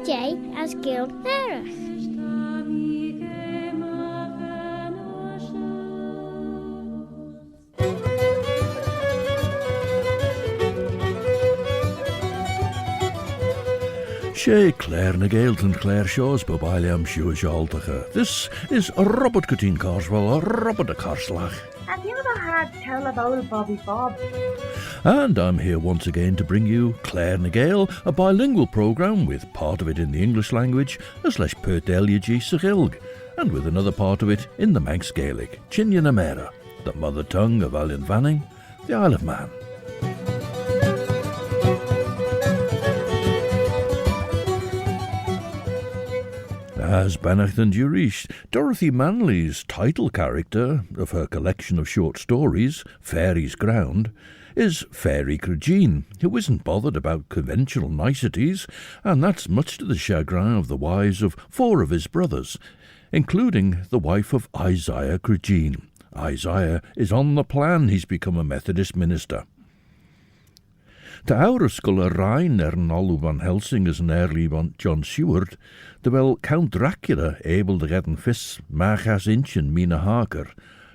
J as Gael Erich. Sé Claare na Gael and Claare shows Bobiliam Shuajaltacha. This is Robert Cutting Carswell, Robert the Carslach. Have you ever had tell of old Bobby Bob? And I'm here once again to bring you Claare na Gael, a bilingual programme with part of it in the English language, as leis Perteliogy Sachilg, and with another part of it in the Manx Gaelic, Chinne na Mera, the mother tongue of Allen Vanning, the Isle of Man. As Bannacht and Durish, Dorothy Manley's title character of her collection of short stories, Fairy's Ground, is Fairy Cregeen, who isn't bothered about conventional niceties, and that's much to the chagrin of the wives of 4 of his brothers, including the wife of Isaiah Cregeen. Isaiah is on the plan, he's become a Methodist minister. Ta our sculla Rhine olw van Helsing as an early John Seward, the well Count Dracula able to get an fis machas inch and Mina Harker,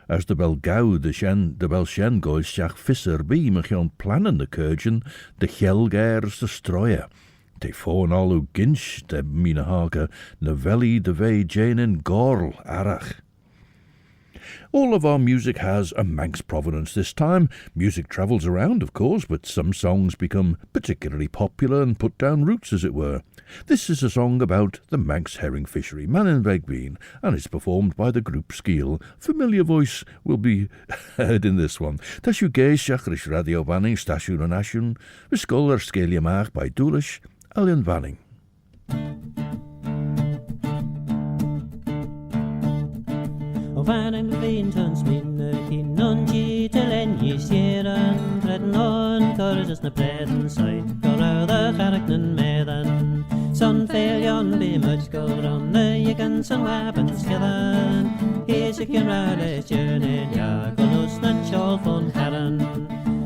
as the bel gau the bel shen goes shach fisser be machion plannen the Cregeen, the Helgairs the Stroyer. Te phone olw ginch de Mina Harker, na veli de ve janen gorl arach. All of our music has a Manx provenance this time. Music travels around, of course, but some songs become particularly popular and put down roots, as it were. This is a song about the Manx herring fishery, Mannin veen, and it's performed by the group SKEEAL. Familiar voice will be heard in this one. Tas aa-vioghey Shachrish Radio Vanning, Stasiwn and Ashun, Viscolar Scaliamach by Dúlish, Allen Vanning. Van en veen tans minne kin non telen jiseren treden on cursus na preden side go the characten medan son failjon be much go on the yigan son weapons killen here's a camera journey ja golos na shawl von herren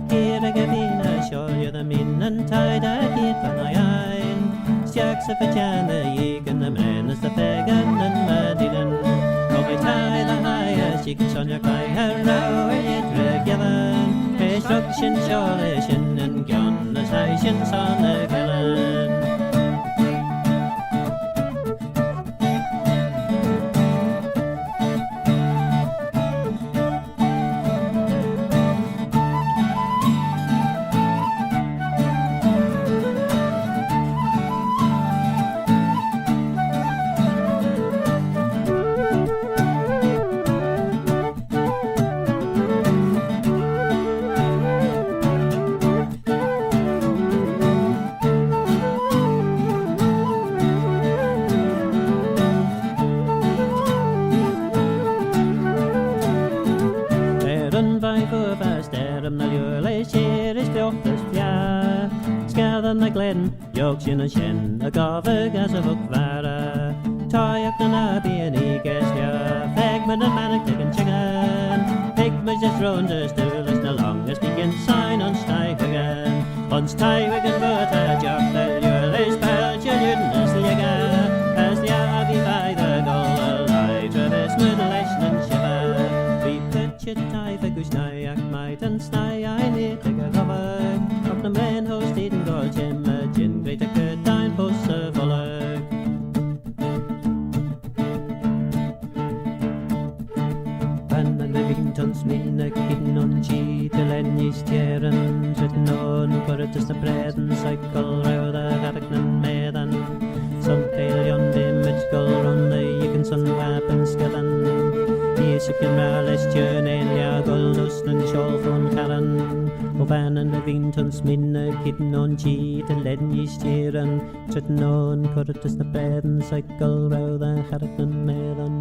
here a gavina show you the min and tide a hit van ein jacks of a jana yigan the man is the pagan and madiden tie the highest, you can son your cry, hello, it together. Destruction, solution, and conversations on the villain. Yorkshire and shin, a garvig as a hook vara. Toyak and a be an eager Fagman and manic and chicken. Pigmas just runs as to list the longest begin sign on Stike again. On Stike again, but a job that you're less bad, you didn't as the aa-vioghey the goal alive to this mutilation and shiver. We pitch it tie for Gusnayak might and snai I need to go cover. Up the man host eating gold him. Great a good time for Servolag. Van and the Vintons minne kitten on cheat, the lennies tjeren, tritten on, for it is the bread and cycle, row the Harricknan medan. Some failjon image go on the yicken sun weapons skillen. Yes, you can relish journey, ya goldust and shawl from Karen. Van and the Vintons minne kitten on cheat, the lennies tjeren, tritten on, for it is the bread and cycle, row the Harricknan medan.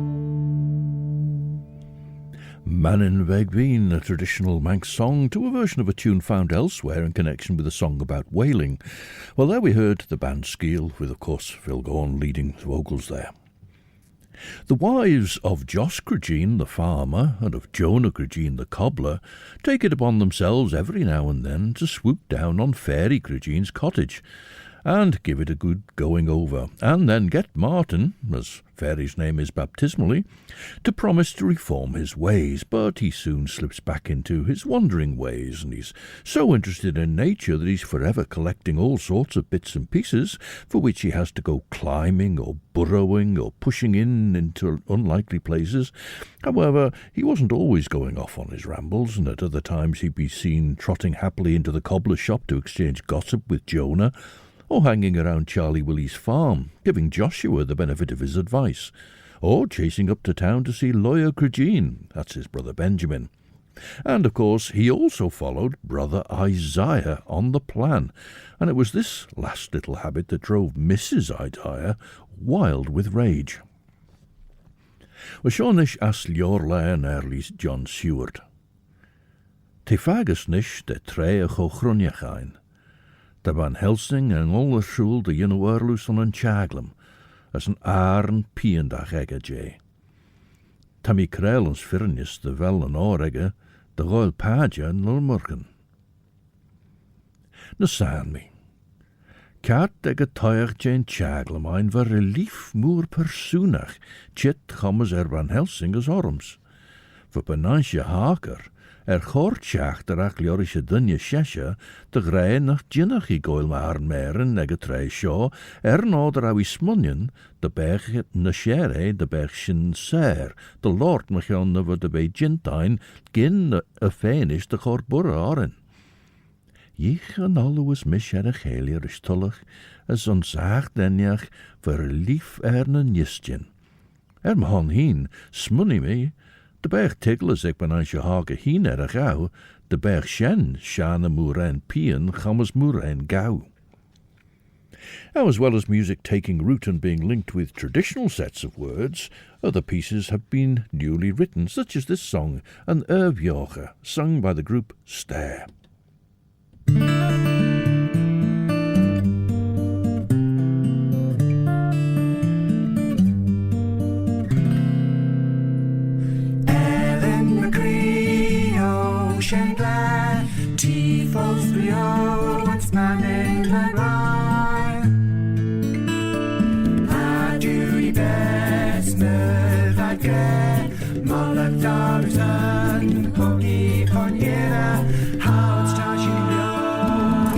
Mannin, veen, a traditional Manx song to a version of a tune found elsewhere in connection with a song about whaling. Well, there we heard the band SKEEAL, with, of course, Phil Gaughan leading vocals there. The wives of Josh Cregeen, the farmer, and of Jonah Cregeen, the cobbler, take it upon themselves every now and then to swoop down on Fairy Cregeen's cottage and give it a good going over, and then get Martin, as Fairy's name is baptismally, to promise to reform his ways, but he soon slips back into his wandering ways, and he's so interested in nature that he's forever collecting all sorts of bits and pieces for which he has to go climbing or burrowing or pushing into unlikely places. However, he wasn't always going off on his rambles, and at other times he'd be seen trotting happily into the cobbler's shop to exchange gossip with Jonah, or hanging around Charlie Willie's farm, giving Joshua the benefit of his advice, or chasing up to town to see Lawyer Cregeen, that's his brother Benjamin. And, of course, he also followed brother Isaiah on the plan, and it was this last little habit that drove Mrs. Isaiah wild with rage. Well, Seanish as Liorla and Erlis John Seward. Te fagus nish de tre a chochrunjachain. Da van Helsing en alle schul de Jenoorlus on een chaglam, as een aarn piendag egge. Tammy Krelens firnis de wel en oregge, de royal paja en lulmurken. Na saan me. Kaart egge tuig jane chaglam ein var relief moer persoonach, chit gammes van Helsing as orms. Voor Mina Harker, chortjacht gliorische dunje shesha, de grij nach jinnach I goil maar meren nege trei shoh, noder au I smunjen, de berg na shere, de berg shin ser, de lord machon over de bij jintijn, gin a fenish de chorburra oren. Jich en alloes mishere gelier is tullig, as onzaag denjach, verlief een jistjen. Man heen, smunny me, de berg tiggles ik ben als je hage heen er gauw, de berg shen, shane moeren pien, gammes moeren gauw. Now, as well as music taking root and being linked with traditional sets of words, other pieces have been newly written, such as this song, an aa-vioghey, sung by the group STAA. It's Mannin the Rye. I do the best, that gay, Mullock Darlington, Hooky Ponyera, How's Tashin Yo,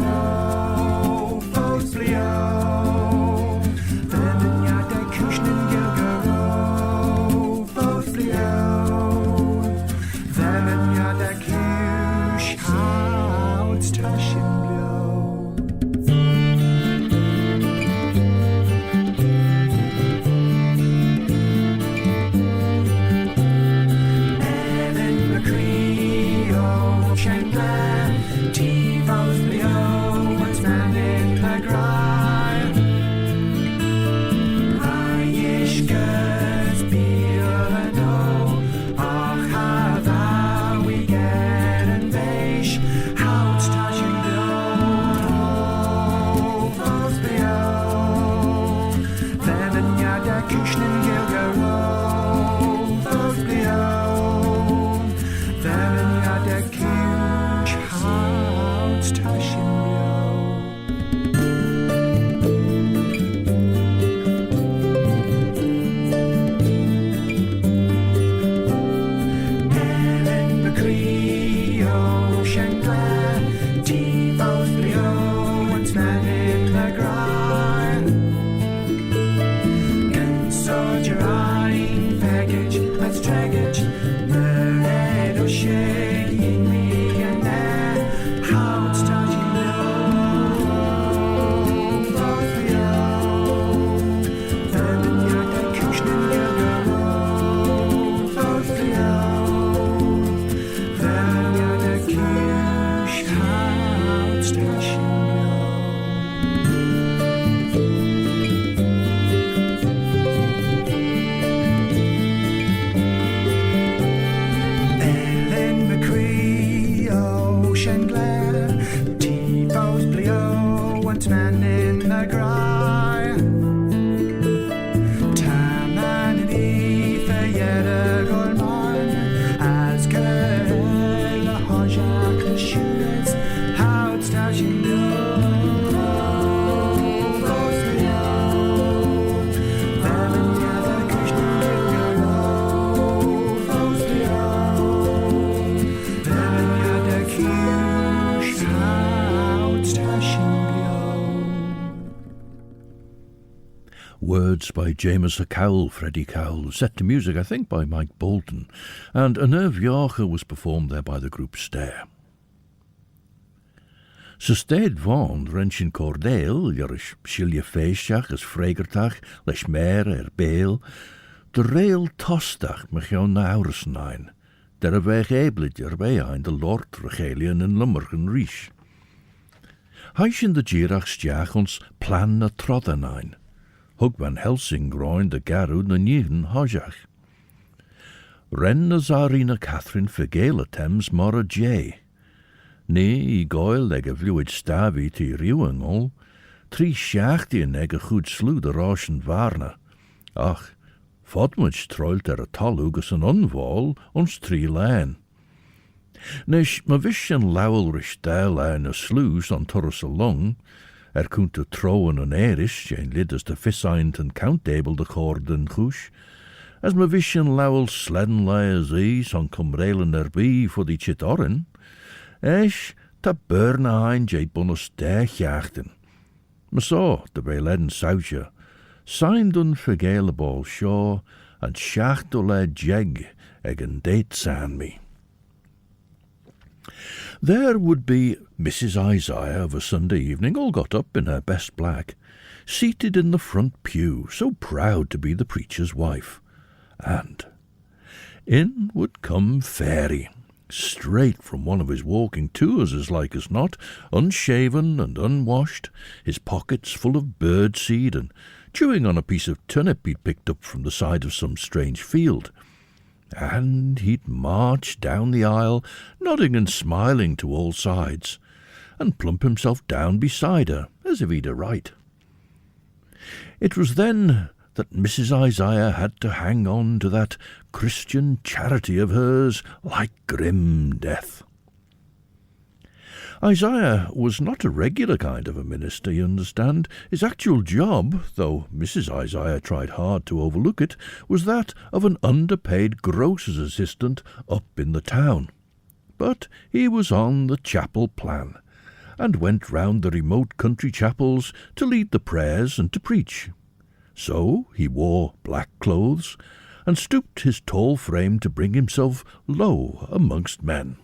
Words by James Cowell, Freddie Cowell, set to music, I think, by Mike Bolton, and an aa-vioghey was performed there by the group STAA. Sy stead van Renshin Cordeel, Jarish Shilje Feestjach, as Fregertach, Lesh Mere, Beel, de Rail Tostach, Mechion na Aurisnijn, der a weg eblet erbij de Lord Regelian en Lummergen Rish. Heishin de Girach Stjach ons plan na Troddenijn, Hug van Helsing groin de Garu na Nieren Hojach. Ren na Zarina Catherine Gael Thames Mora J. Nee, I Gael leg a vluid stavi ti riwing all, 3 sjachtien eg a goed slu de Rauschen Varna. Ach, fodmuch troilt a talugus an onval ons 3 lijn. Nish, ma vishen lawelrish da lijn a slues on Turris along, kunt a trowen an erish, jane lid as de fissint and countable de cord en chush, as ma vishen lawel sledden layers on cumrelen erbij for die chit oren, Esh, ta burna hein jay bonus der jachten. Ma saw de beledden sausje, signed un vergele ball shoh, and schacht ole jeg, egen date san me. There would be Mrs. Isaiah of a Sunday evening, all got up in her best black, seated in the front pew, so proud to be the preacher's wife. And in would come Fairy, straight from one of his walking tours as like as not, unshaven and unwashed, his pockets full of birdseed, and chewing on a piece of turnip he'd picked up from the side of some strange field. And he'd march down the aisle, nodding and smiling to all sides, and plump himself down beside her, as if he'd a right. It was then that Mrs. Isaiah had to hang on to that Christian charity of hers like grim death. Isaiah was not a regular kind of a minister, you understand. His actual job, though Mrs. Isaiah tried hard to overlook it, was that of an underpaid grocer's assistant up in the town. But he was on the chapel plan, and went round the remote country chapels to lead the prayers and to preach. So he wore black clothes, and stooped his tall frame to bring himself low amongst men.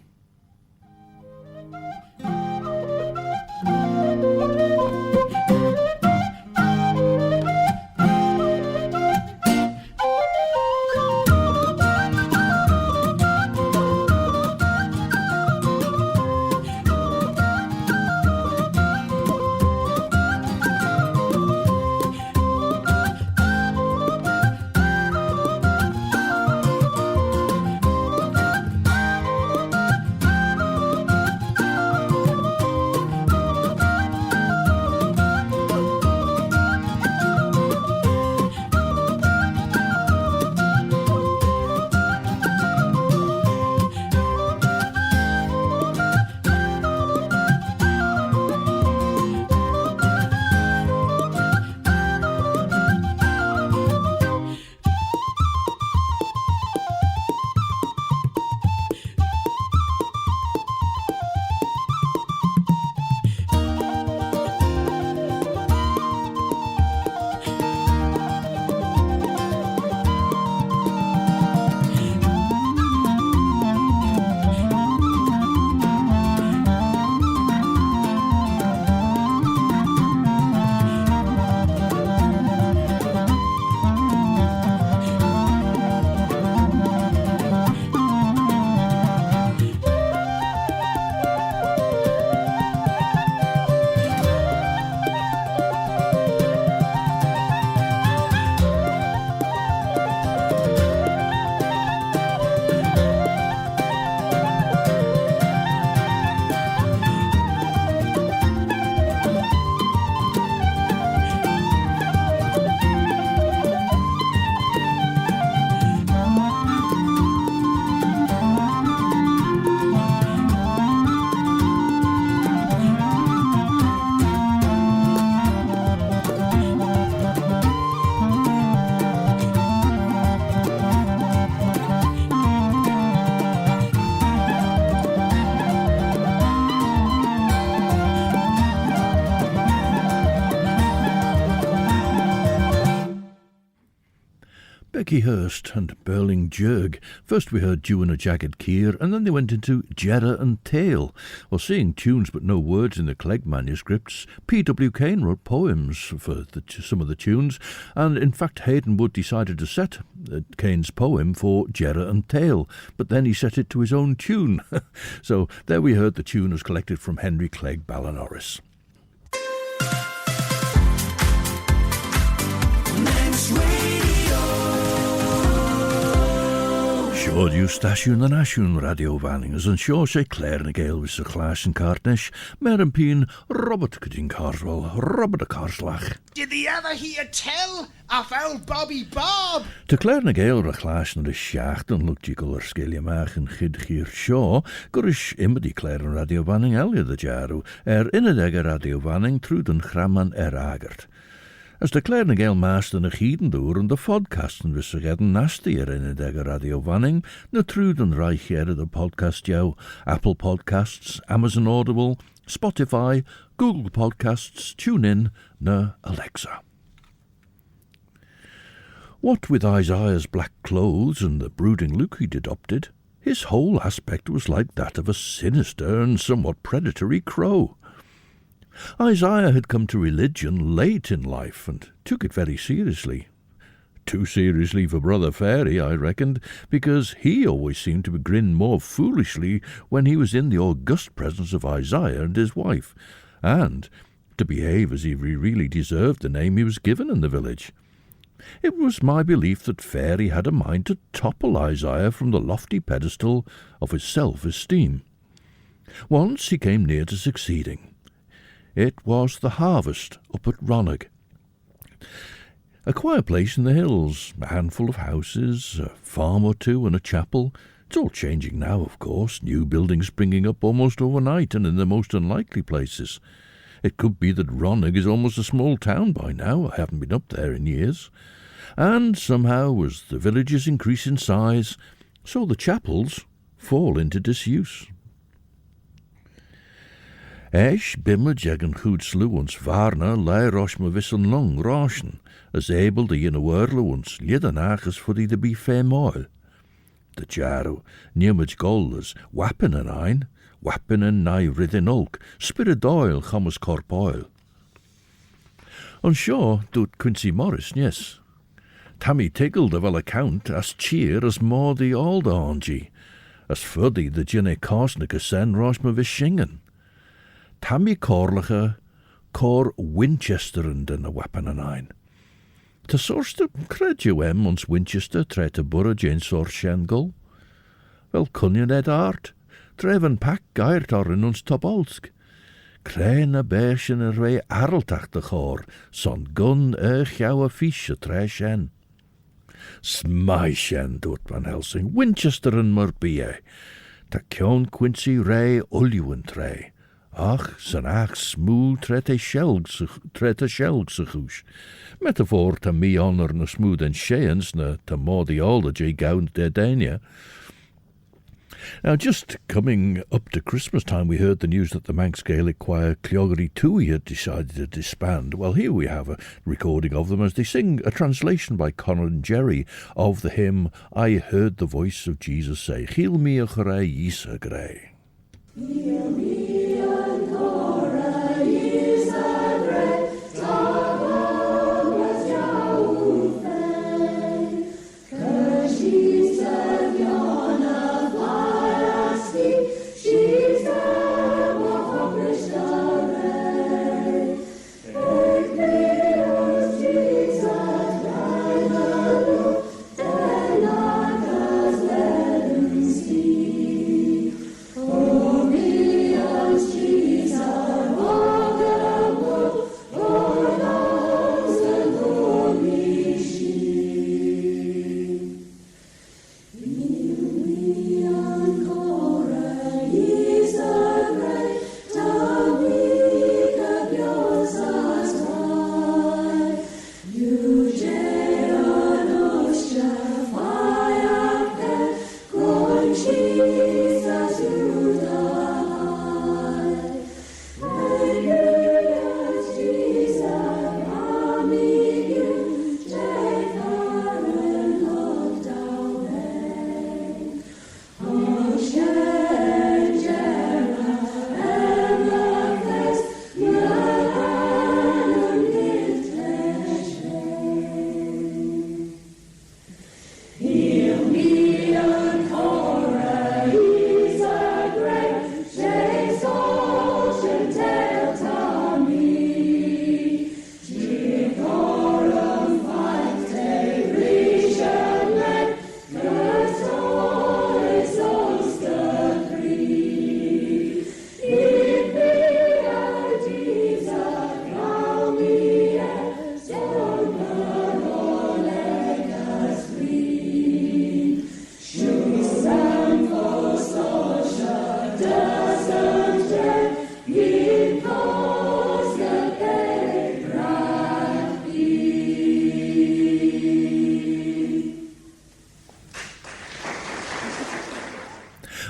Birkiehurst and Burling Jerg. First we heard Dew and a Jagged Keer, and then they went into Jerra and Tale. Well, seeing tunes but no words in the Clegg manuscripts, P.W. Kane wrote poems for some of the tunes, and in fact Hayden Wood decided to set Kane's poem for Jerra and Tale, but then he set it to his own tune. So there we heard the tune was collected from Henry Clegg Ballanoris. Shoh diw stasiwn yn asiwn radio Vanningers yn shoh sé Claare na Gael wys y chlas yn cartnesh, mer yn pyn Robert Cregeen Carswell, Robert y Carslach. Did the other hear tell of old Bobby Bob? Te Claare na Gael ra chlas na de sjacht yn lwg jigol ar sgeliamach yn chyd chir shoh, gwrys immer die Claare yn radio Vanning elia de jaru, inedeg radio Vanning trwyd yn chraman agert. As de Claare na Gael maast yn y chiden door en de podcasten wisse gedden nasty in de radio Vanning, na trwyd yn reich de podcast jou, Apple Podcasts, Amazon Audible, Spotify, Google Podcasts, TuneIn, na Alexa. What with Isaiah's black clothes and the brooding look he'd adopted, his whole aspect was like that of a sinister and somewhat predatory crow. Isaiah had come to religion late in life and took it very seriously. Too seriously for Brother Fairy, I reckoned, because he always seemed to grin more foolishly when he was in the august presence of Isaiah and his wife, and to behave as if he really deserved the name he was given in the village. It was my belief that Fairy had a mind to topple Isaiah from the lofty pedestal of his self-esteem. Once he came near to succeeding. It was the harvest up at Ronagh. A quiet place in the hills, a handful of houses, a farm or two and a chapel. It's all changing now, of course, new buildings springing up almost overnight and in the most unlikely places. It could be that Ronagh is almost a small town by now. I haven't been up there in years. And somehow, as the villages increase in size, so the chapels fall into disuse. Eis bimme jeggen goed sluwens varna lei rosh me wissen long roschen, as able de in a werluwens lieden ages voor die de be femoil. De jaru, niemage gollers, wappen en ein, wappen en nai ridden olk, spiridoil chamus corpoil. On shoh doet Quincy Morris, yes. Tammy tiggled of all account as cheer as more the old orngy, as fuddy the jinne korsnike sen rosh me wishingen. Tammy Corlige, Cor Winchesteren den a wappen en ein. Te sorste cred you ons Winchester tre te burra jane sor Schengel? Wel kun je net art, treven pak geirt or in ons tobolsk. Krein a beerschen er rei arltach de chor, son gun jouwe fiche tre shen. Smai shen doet van Helsing, Winchesteren murbie. Ta kion Quincy rei uljuwen tre. Ach, zijn ach smoel tret a shelg se goes. Metaphor te me honor na smooth en sheens na te more the older jay gaunt de dania. Now, just coming up to Christmas time, we heard the news that the Manx Gaelic choir Cleoghery Tui had decided to disband. Well, here we have a recording of them as they sing a translation by Conor and Jerry of the hymn, I Heard the Voice of Jesus Say, Chiel aa-vioghey yisa grey. Oh,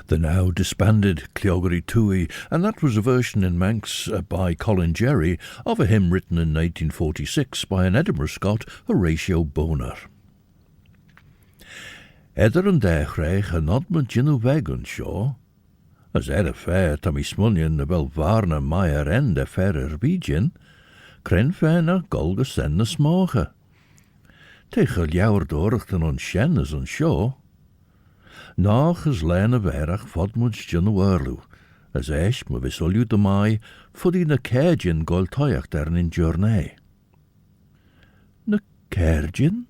the now disbanded Cleoghery Tui, and that was a version in Manx by Colin Jerry of a hymn written in 1846 by an Edinburgh Scot, Horatio Bonar. Eder an dechrech a nodma ginu vegan shoh, as a fair tam I smunion na bel varna maier end a fair erbigin, cren fena golga sen na smoge. Tegen jouwer doorchten on shen as on shoh. Nach as lena verach fodmuds ginu werlu, as esch me visolu de mai, fodi na kergin gol toyach dern in journey. Na kergin?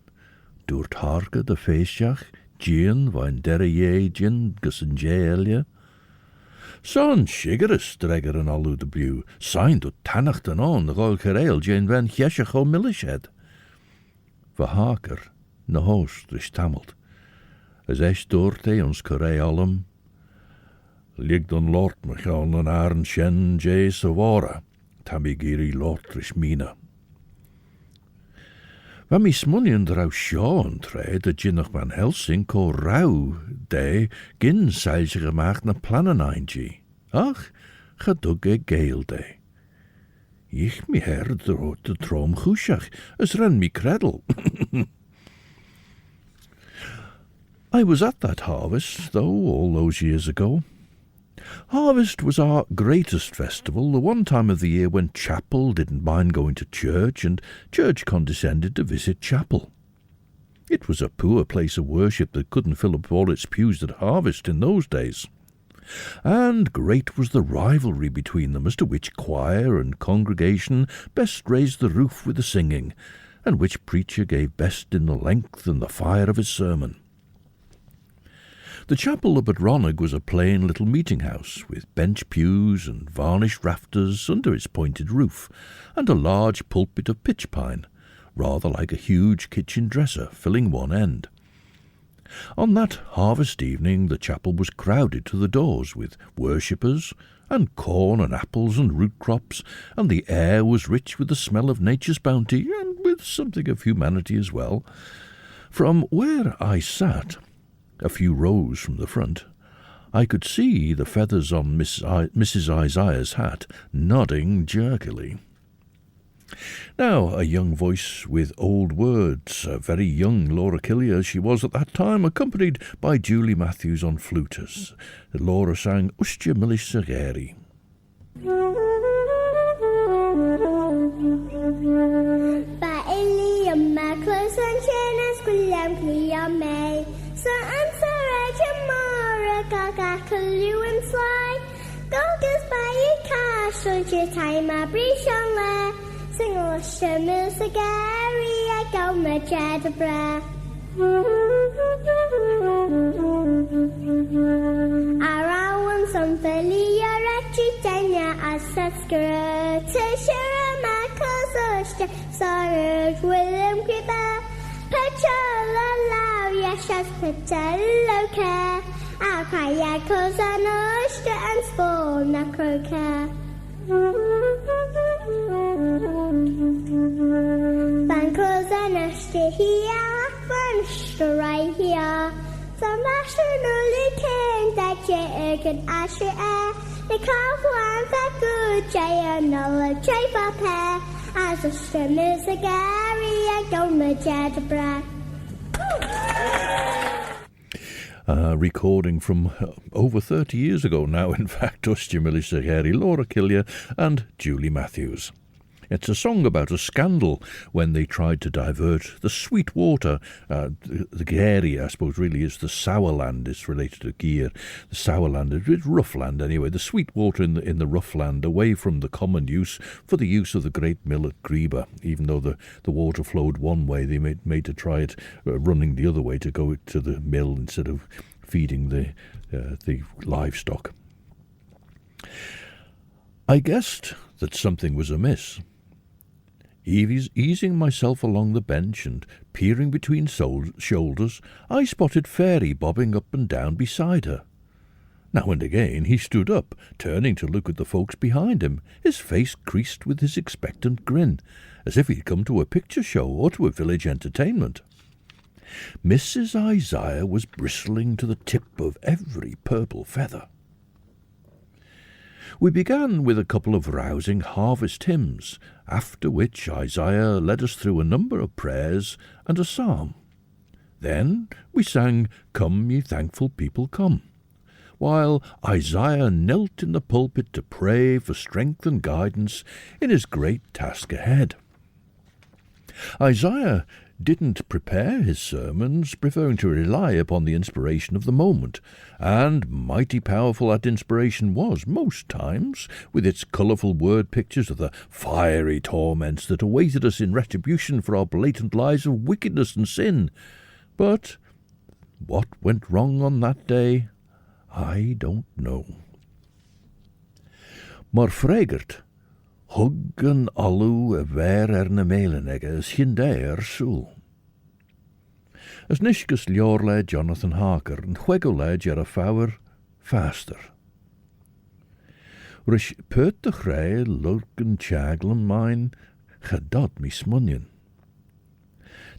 Doert harke de feestjach, Jean vain derriégin gus an Gaelia. Son shigeris dregger an alu de blew, signed ut tannacht an on the gol Careil Jane van Hieshach o Millished. Va Harker, na host is tammelt, as esch doorte ons Careilum, ligt on Lord Machon an Arn Shen J. Savora, tamigiri Lortrish Mina. Van mi smunion drau Sean tre de ginnach van Helsing ko rauw de gin seilse gemaakt na plannen eindje. Ach, gedug Gael de. Ich mi her de trom goesjach, as ren mi credel. I was at that harvest, though, all those years ago. Harvest was our greatest festival, the one time of the year when chapel didn't mind going to church and church condescended to visit chapel. It was a poor place of worship that couldn't fill up all its pews at harvest in those days. And great was the rivalry between them as to which choir and congregation best raised the roof with the singing, and which preacher gave best in the length and the fire of his sermon. The chapel up at Ronagh was a plain little meeting house, with bench pews and varnished rafters under its pointed roof, and a large pulpit of pitch pine, rather like a huge kitchen dresser, filling one end. On that harvest evening the chapel was crowded to the doors with worshippers, and corn and apples and root crops, and the air was rich with the smell of nature's bounty, and with something of humanity as well. From where I sat, a few rows from the front, I could see the feathers on Mrs. Isaiah's hat nodding jerkily. Now, a young voice with old words, a very young Laura Killier she was at that time, accompanied by Julie Matthews on flutas. Laura sang Ustja Millish Sageri. Ba Eliam Maclos and Chenas William Cleame. So answer Jamara Gagakaloo and Sly. Gogas by a cash, so your time a breach on there. Sing Lusha Milsagari, I go my Jedabra. Around some Philia Retritania as Saskara, Tishara Macos, Sarge William Creeper, Petrola Lau, Yashas Peteloca, Akayakos and Oshta and Spawn Nakroka. Bankos and Ashta here, Funshta right here. Some nationally came that year could Asher air. The calf one that good jay and no jay for pair. As a stream is a Gary, I don't know Jedabra. Recording from over 30 years ago now, in fact, Ustja Millish Sageri, Laura Killier and Julie Matthews. It's a song about a scandal when they tried to divert the sweet water. The Gaeri, I suppose, really is the sour land. It's related to Gear. The sour land, it's rough land anyway. The sweet water in the rough land away from the common use for the use of the great mill at Greba. Even though the water flowed one way, they made to try it running the other way to go to the mill instead of feeding the livestock. I guessed that something was amiss. Easing myself along the bench and peering between shoulders, I spotted Fairy bobbing up and down beside her. Now and again he stood up, turning to look at the folks behind him, his face creased with his expectant grin, as if he'd come to a picture show or to a village entertainment. Mrs. Isaiah was bristling to the tip of every purple feather. We began with a couple of rousing harvest hymns, after which Isaiah led us through a number of prayers and a psalm. Then we sang Come, Ye Thankful People, Come, while Isaiah knelt in the pulpit to pray for strength and guidance in his great task ahead. Isaiah didn't prepare his sermons, preferring to rely upon the inspiration of the moment, and mighty powerful that inspiration was most times, with its colourful word pictures of the fiery torments that awaited us in retribution for our blatant lives of wickedness and sin. But what went wrong on that day, I don't know. Maar fregert, hug an allu ver na melenege as hinde soul. As nishkus liorle Jonathan Harker and chwegole Jera Fowler faster. Rish put de grey lurken chaglan mine gedod mi smunnion.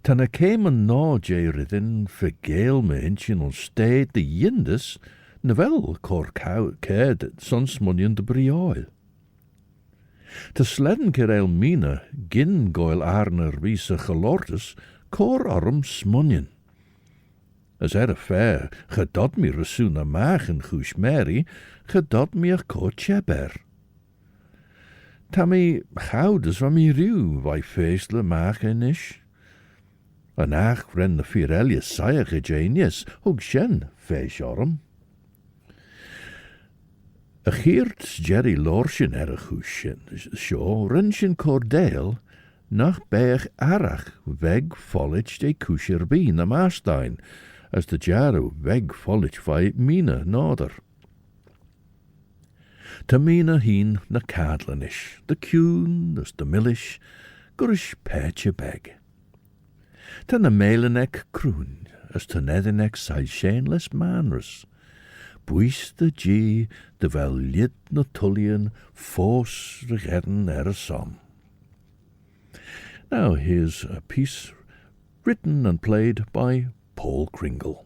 Tan came an na jay ridden for Gael me hinchin on stayed the yindus Navel cor cared son smunnion de brioil. Te sledden kerel Mina gin goil arner visa gelortus cor arm smunnion. As fair, gedod mi resuna magen goes Mary, gedod mi cor cheber. Tammy gouders van mi ruw, wij feestle magen ish. En ach ren de Firelius saie genius, hug shen, feesjarm. A cheayrt Jerry Lorshin goesjen, shoh, renshin cordeel, nach berg arach, weg follage de kusherbeen am Arstein, as de jaru weg follage vai Mina nader. Ta Mina heen na cadlanish, de cune, as de millish, gurish peche beg. Ta na melenek kroon, as ta nedinek sai shameless manrus. Buis de G, de wel lid na tullion, force regetten a song. Now here's a piece written and played by Paul Kringle.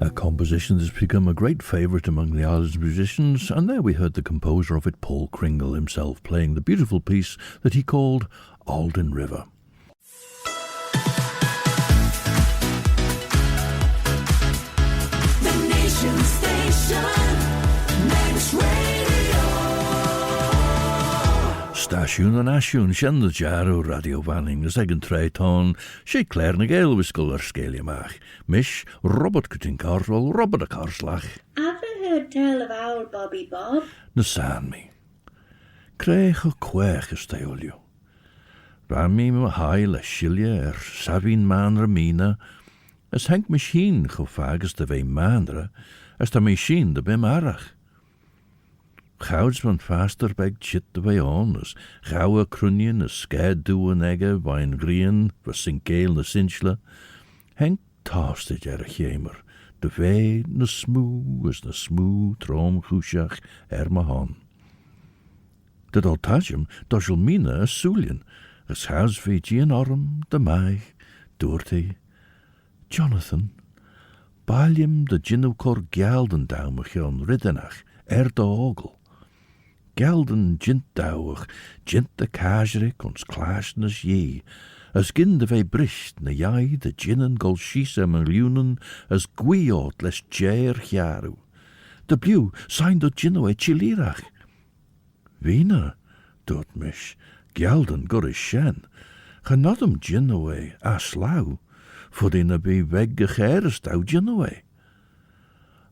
A composition that's become a great favourite among the island's musicians, and there we heard the composer of it, Paul Kringle himself, playing the beautiful piece that he called Alden River. The Nation Station, Manx Radio. Stasiwn yn asiwn, sian the jaro radio vanning, as egen treitón, sé Claare na Gael wiskel skeeliamach, mish Robert Kutinkarwell, Robert a Karslach. Have you heard tell of our Bobby Bob? Na san mi. Creich o quech is teolio. Rami me hail a shilje savin man Mina, as henk machine gefagus de vee mandre, as de machine de bim arach. Gouds van faster beg chit de way on, as gauwe krunjen, as skad doen egge, wijn green, was sinkeel na sinchla. Henk taasted er a chemer, de vee na smoe, as na smoe trom gushach ma han. De daltajum, dojul Mina a soulien, as huis vee Gian Orm, de Mai, Dorothy, Jonathan, Balium de Jinnukor Gelden daumach on Riddenach, de ogel. Gelden jint dauwach, jint de kajrik ons klaasnes je, as gin de vee brisht na jai de jinnen golshisa miljoenen, as gwiot les jaru. De blew zijn do jinnoe chilirach. Wiener, doet mish, Gelden gur is shen, genodum jinnoe aslau, voor die na be weggegerst au jinnoe.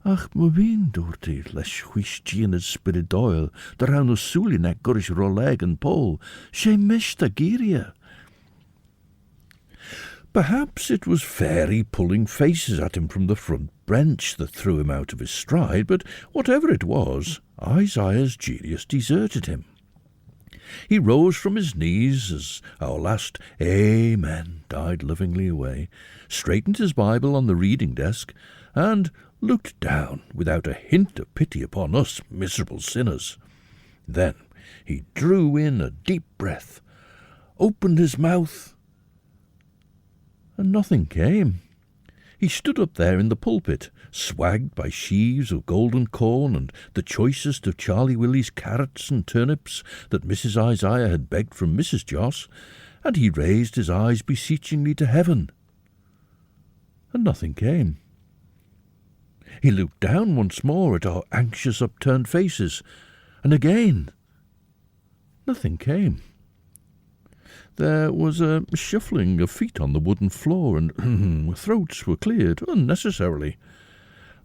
Ach, me wien, Dorothy, les huish Gian's spirit oil, der hou no soelinek gurish roleg and pole, she mishta giria. Perhaps it was Fairy pulling faces at him from the front bench that threw him out of his stride, but whatever it was, Isaiah's genius deserted him. He rose from his knees as our last Amen died lovingly away, straightened his Bible on the reading desk, and looked down without a hint of pity upon us miserable sinners. Then he drew in a deep breath, opened his mouth, and nothing came. He stood up there in the pulpit, swagged by sheaves of golden corn and the choicest of Charlie Willie's carrots and turnips that Mrs. Isaiah had begged from Mrs. Joss, and he raised his eyes beseechingly to heaven. And nothing came. He looked down once more at our anxious upturned faces, and again nothing came. There was a shuffling of feet on the wooden floor, and throats were cleared unnecessarily.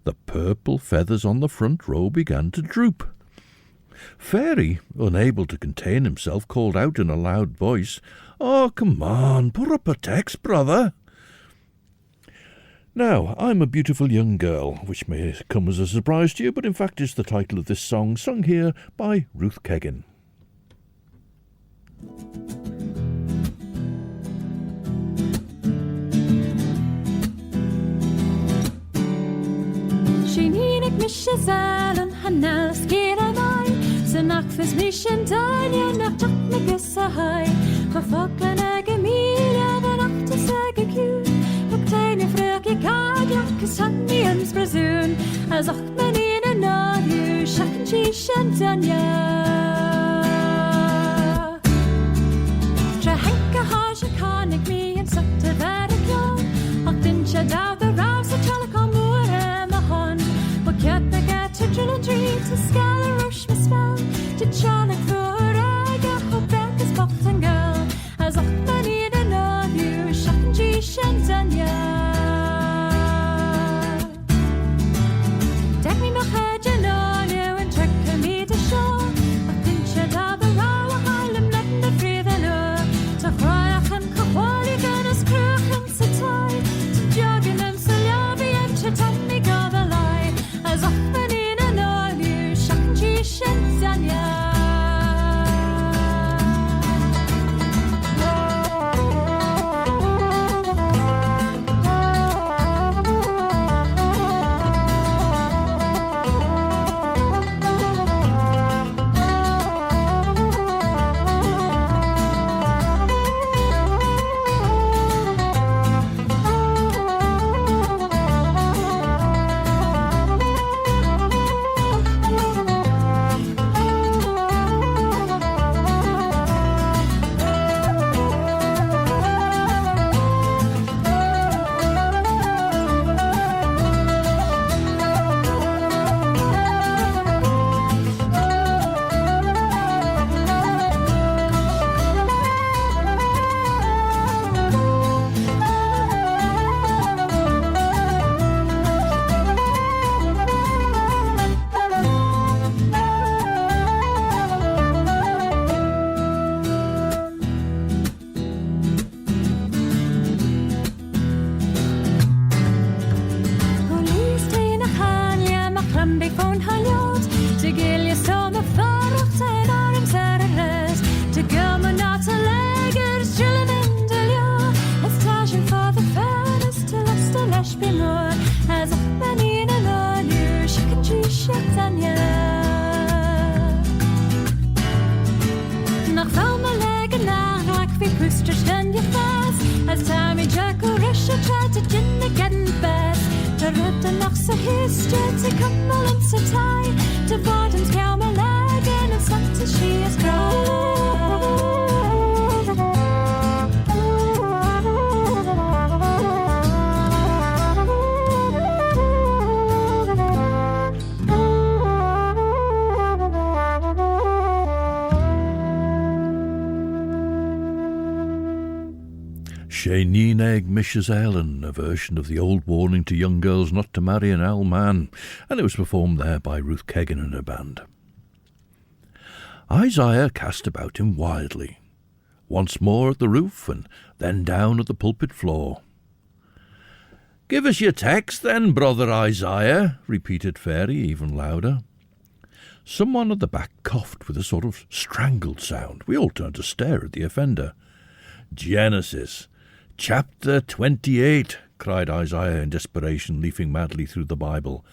The purple feathers on the front row began to droop. Fairy, unable to contain himself, called out in a loud voice, "Oh, come on, put up a text, brother." Now, I'm a beautiful young girl, which may come as a surprise to you, but in fact is the title of this song, sung here by Ruth Keggin. Sin hínig mis sé zelen, hanna skera mai, Sanach fys mis yn dainio nach tak na gysa hai, Cha foglan ag y mila van achta sag y cwn, Hwg tein y ffrwg I cagliach cys hanni yn sbrazwn, As och man un yn nodiw, Siach yn tis yn dania. Tra henka har sig canig mi yn sytta fer y glon, Och dyn sia daw the raws a chalak o mwre ma hon, Kjøtt meg to drill and tree, to scale a rush my spell, to charlock for a gap of back as box and girl, as of money to know you, shock and G and Danya. Take me my head, you know you, and trick me to show, nach sa histre te cymmal yn sa tai dy fod yn cael me legin yn sant y si as Sheineeneg Mrs. Ellen, a version of the old warning to young girls not to marry an owl man, and it was performed there by Ruth Keggin and her band. Isaiah cast about him wildly, once more at the roof and then down at the pulpit floor. "Give us your text then, brother Isaiah," repeated Fairy even louder. Someone at the back coughed with a sort of strangled sound. We all turned to stare at the offender. "Genesis, chapter 28, cried Isaiah in desperation, leafing madly through the Bible.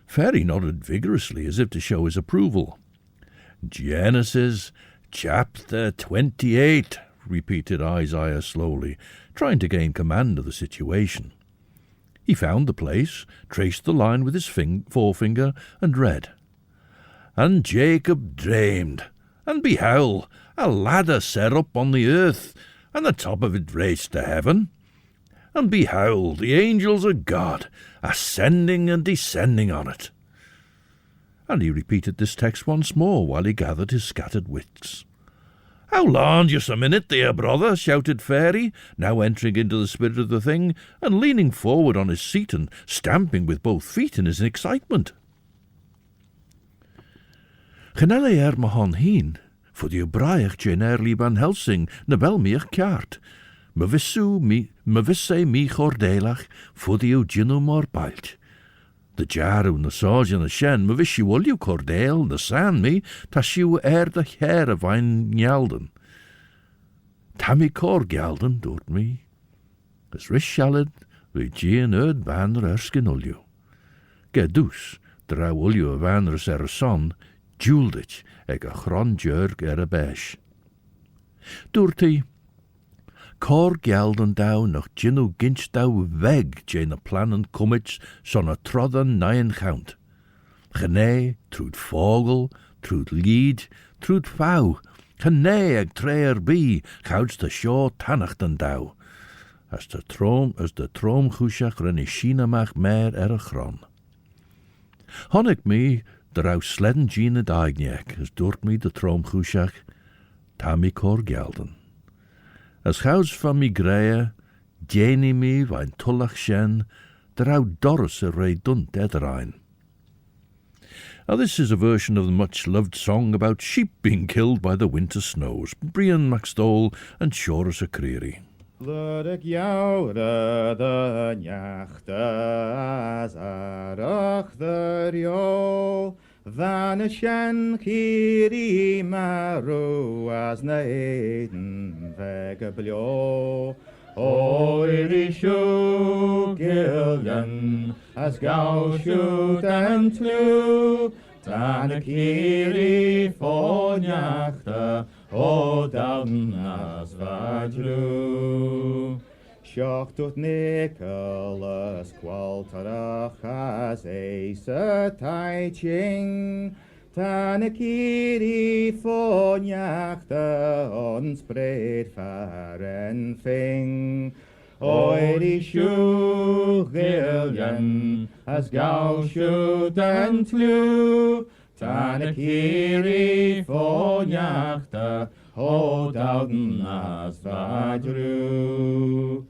Fairy nodded vigorously as if to show his approval. "Genesis, chapter 28, repeated Isaiah slowly, trying to gain command of the situation. He found the place, traced the line with his forefinger, and read, "And Jacob dreamed, and behold, a ladder set up on the earth, and the top of it raised to heaven. And behold, the angels of God ascending and descending on it." And he repeated this text once more while he gathered his scattered wits. "How long just a minute, dear brother," shouted Fairy, now entering into the spirit of the thing, and leaning forward on his seat and stamping with both feet in his excitement. "Genelle mahon heen, voor die braich generli ban Helsing, na wel meer kaart. Me wisse mi gordelach, voor die ginu mor balt. De jaru na sage na shen, me wish you all you cordel, na san me, tas you de here vijn njalden. Tammy cor gelden, doet me. As rish shalled, we gien ud banner erskin ulju. Gedus, dra ulju banner ser son, Juldich ag a chron jurg a besh. Dorothy, cor gelden dau noch ginu ginch dau weg jane plannen cummits son a trodden nyen count. Hene, trud vogel, trud lied, trud fau, hene ag treer bi, gouds de shoh tannachten dau. As de troom chushach renni shinamach mer a chron. Honnig me, Drouw sledden Gina daigniak, as doort me de troomgoeshach, tammy cor gelden. As gouds van mi greie, Janie me wijn tullach shen, drouw Doris a rei dunt ederein. Now this is a version of the much-loved song about sheep being killed by the winter snows, Brian MacStole and Isaiah Cregeen. Ludig jouwde de njachte azarach de jo, van het shen kiri maru as na eden vegeblio. O irishu gillian as gauw shoot and tlu, dan a kiri for njachte, o dan as vajlu. Shoch tot Nicholas kwalterach as eise taiching, tan a kiri for njachte ons breed faren fing. Oiri shu gillian as gauw shoot and tlu, tan a kiri for njachte, o dauden as vajru.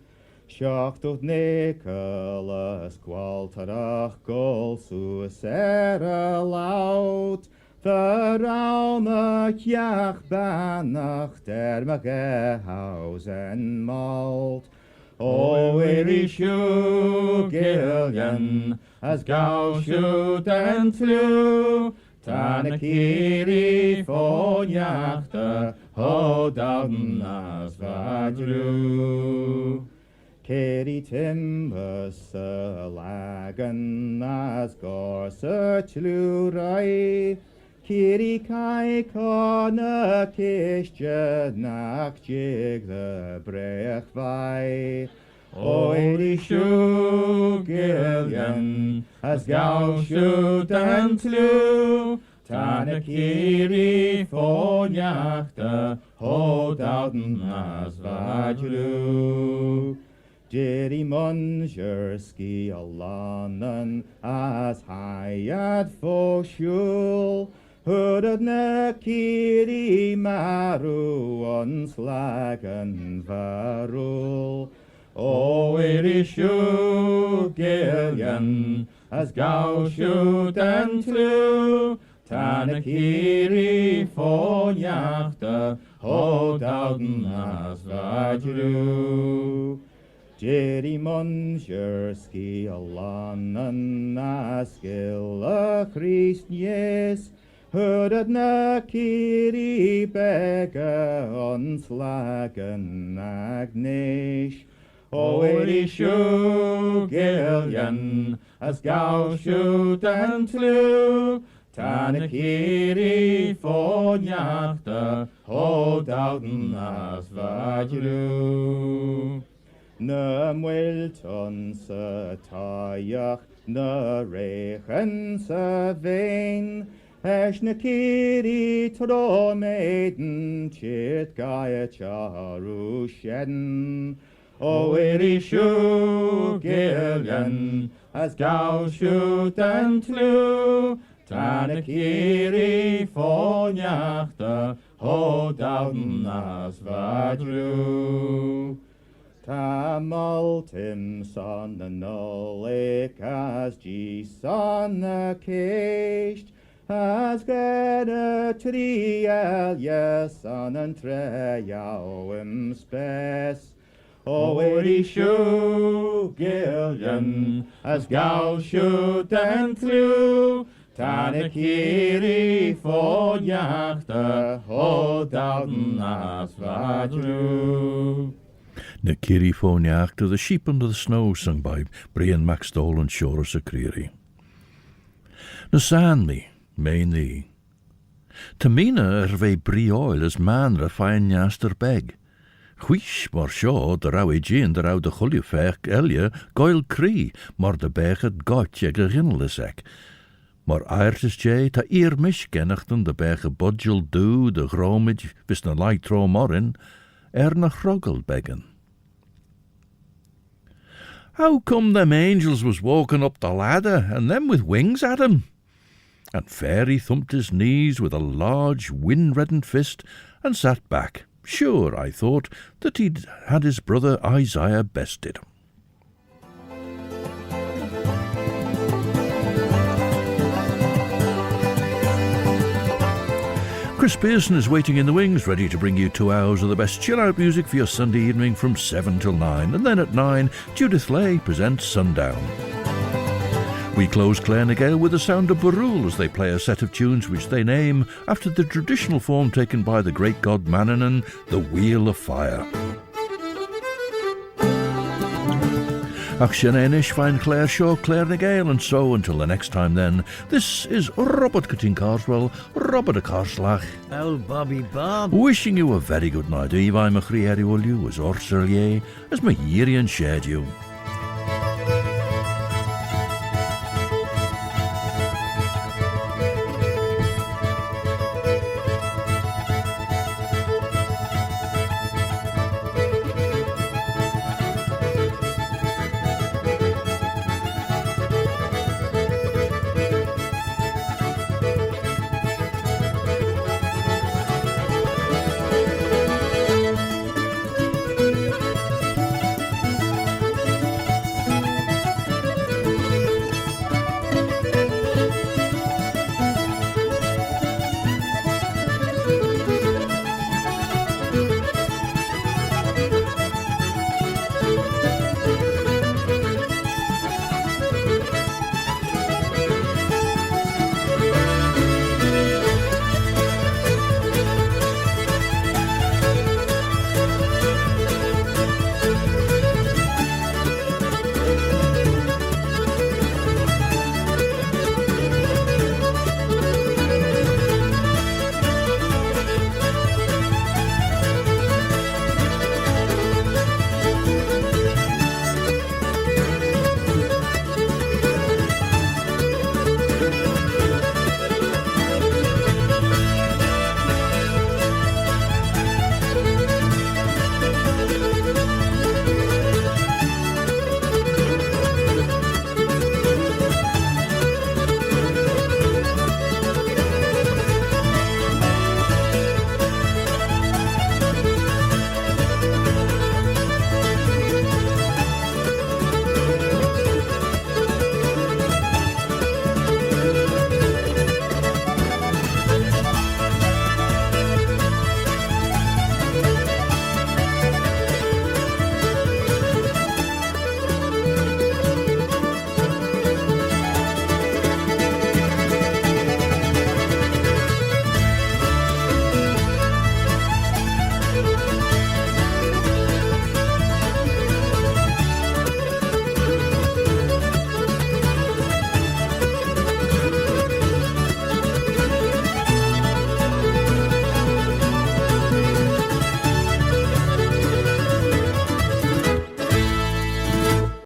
Shoch tot Nicholas kwalterach gol sus laut, verraume kjach banach der me gehaus en malt. O iri shu gillian as gauw shoot en tlu, tan a kiri for njachte, o dauden as vajru. Keri timbus lagan as gorsa chlurai, Kiri kai kona kistje nach jig the brech vai. O iri shu gillian as Gael shoot and tlu, Tana kiri fóneachta, hold outen as vajlu. Jerry Munger SKEEAL as hayat fo shul, Hudad na kiri maru ons lagan varul. O iri shoot Gaelian, as Gael shoot and tlu, Tana kiri fóneachta, hold outen as vajlu. Jerry Munger SKEEAL as Gilla Christ yes, Hudad na kiri bega ons lagan agnish. O iri shoot Gaelian, as Gael shoot and tlu, Tana kiri fóneachta, hold outen as vajlu. Na mwilton sa taiach, na rechen sa veen, na kiri tro maiden, cheayrt gaia charu sheden. O iri shoot Gaelian, as Gael shoot and tlu, Tana kiri fóneachta, hold outen as vajlu. Ta multim son na nolik as G son na keist, as gada trial yes on an treyawim spes. O iri shoot Gaelian, as Gael shoot and tlu, Tana kiri fóneachta, hold outen as vajlu. Na Kiri Fóneachta, The Sheep Under the Snow, sung by Brian Maxdole and Shoras Cregeen. Na Sanley, main thee. Ta Mina ve brioil as man rafain yaster beg. Chwish mar shoh de rau Jean de rau de chulju fech elia goil cree, mar de bechet gotje geginnelesek. Maar airtis jay ta eer mischkennachten de beche budgel du de gromage vis na light tro morin, na chrogel beggen. How come them angels was walking up the ladder, and them with wings at 'em? And Fairy thumped his knees with a large wind-reddened fist, and sat back, sure, I thought, that he'd had his brother Isaiah bested. Chris Pearson is waiting in the wings, ready to bring you 2 hours of the best chill-out music for your Sunday evening from 7 till 9. And then at 9, Judith Leigh presents Sundown. We close Claare and Gael with the sound of Barul as they play a set of tunes which they name after the traditional form taken by the great god Mannin, the Wheel of Fire. Ach Sianenish find Claare show, Claare and Gael, and so until the next time then, this is Robert Cutting Carswell, Robert a Carslach. Old Bobby Bob. Wishing you a very good night. Eva I'm a chrieri will you as Orserlier, as my Yirian shared you.